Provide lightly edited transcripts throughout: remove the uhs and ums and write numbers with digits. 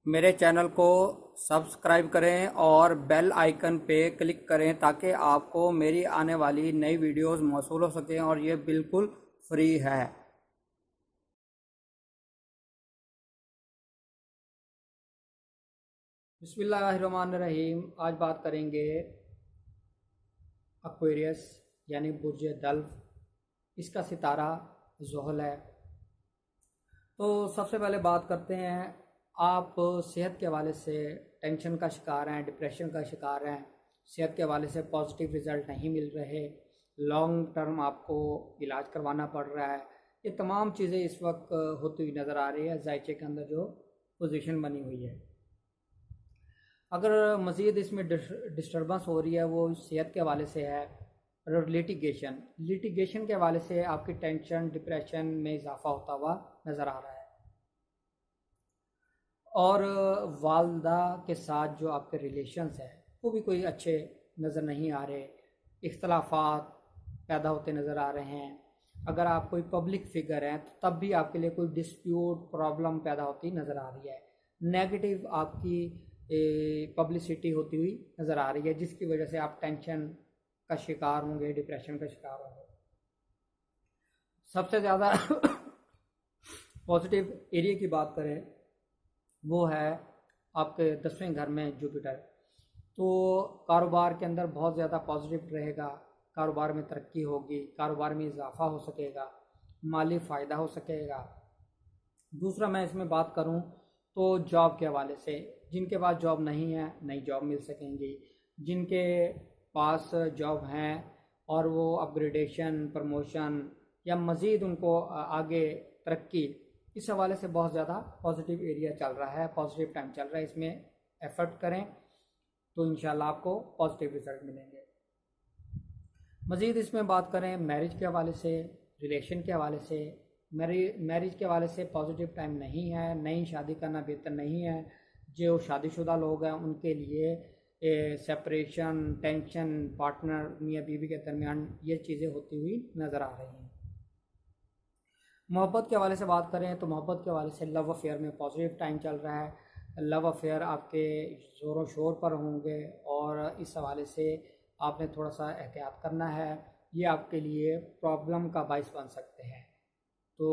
मेरे चैनल को सब्सक्राइब करें और बेल आइकन पे क्लिक करें ताकि आपको मेरी आने वाली नई वीडियोस मौसूल हो सकें और ये बिल्कुल फ्री है। बिस्मिल्लाहिर्रहमानिर्रहीम। आज बात करेंगे एक्वेरियस यानी बुर्ज दल्फ। इसका सितारा ज़ोहल है। तो सबसे पहले बात करते हैं, आप सेहत के हवाले से टेंशन का शिकार हैं, डिप्रेशन का शिकार हैं, सेहत के हवाले से पॉजिटिव रिज़ल्ट नहीं मिल रहे, लॉन्ग टर्म आपको इलाज करवाना पड़ रहा है, ये तमाम चीज़ें इस वक्त होती हुई नज़र आ रही है जायचे के अंदर जो पोजीशन बनी हुई है। अगर मज़ीद इसमें डिस्टर्बेंस हो रही है वो सेहत के हवाले से है। और लिटिगेशन के हवाले से आपकी टेंशन डिप्रेशन में इजाफा होता हुआ नज़र आ रहा है। और वालदा के साथ जो आपके रिलेशंस हैं वो भी कोई अच्छे नज़र नहीं आ रहे, इख्तलाफात पैदा होते नज़र आ रहे हैं। अगर आप कोई पब्लिक फिगर हैं तो तब भी आपके लिए कोई डिस्प्यूट प्रॉब्लम पैदा होती नज़र आ रही है। नेगेटिव आपकी पब्लिसिटी होती हुई नज़र आ रही है जिसकी वजह से आप टेंशन का शिकार होंगे, डिप्रेशन का शिकार होंगे। सबसे ज़्यादा पॉजिटिव एरिया की बात करें वो है आपके 10वें घर में जुपिटर। तो कारोबार के अंदर बहुत ज़्यादा पॉजिटिव रहेगा, कारोबार में तरक्की होगी, कारोबार में इजाफा हो सकेगा, माली फ़ायदा हो सकेगा। दूसरा मैं इसमें बात करूं तो जॉब के हवाले से, जिनके पास जॉब नहीं है नई जॉब मिल सकेंगी, जिनके पास जॉब हैं और वो अपग्रेडेशन प्रमोशन या मज़ीद उनको आगे तरक्की, इस हवाले से बहुत ज़्यादा पॉजिटिव एरिया चल रहा है, पॉजिटिव टाइम चल रहा है। इसमें एफर्ट करें तो इंशाल्लाह आपको पॉजिटिव रिजल्ट मिलेंगे। मज़ीद इसमें बात करें मैरिज के हवाले से, रिलेशन के हवाले से, मैरिज के हवाले से पॉजिटिव टाइम नहीं है, नई शादी करना बेहतर नहीं है। जो शादीशुदा लोग हैं उनके लिए सेपरेशन, टेंशन, पार्टनर मियाँ बीवी के दरमियान ये चीज़ें होती हुई नज़र आ रही हैं। मोहब्बत के हवाले से बात करें तो मोहब्बत के हवाले से लव अफेयर में पॉजिटिव टाइम चल रहा है। लव अफेयर आपके ज़ोरों शोर पर होंगे और इस हवाले से आपने थोड़ा सा एहतियात करना है, ये आपके लिए प्रॉब्लम का बायस बन सकते हैं। तो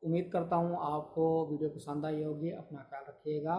उम्मीद करता हूँ आपको वीडियो पसंद आई होगी। अपना ख्याल रखिएगा।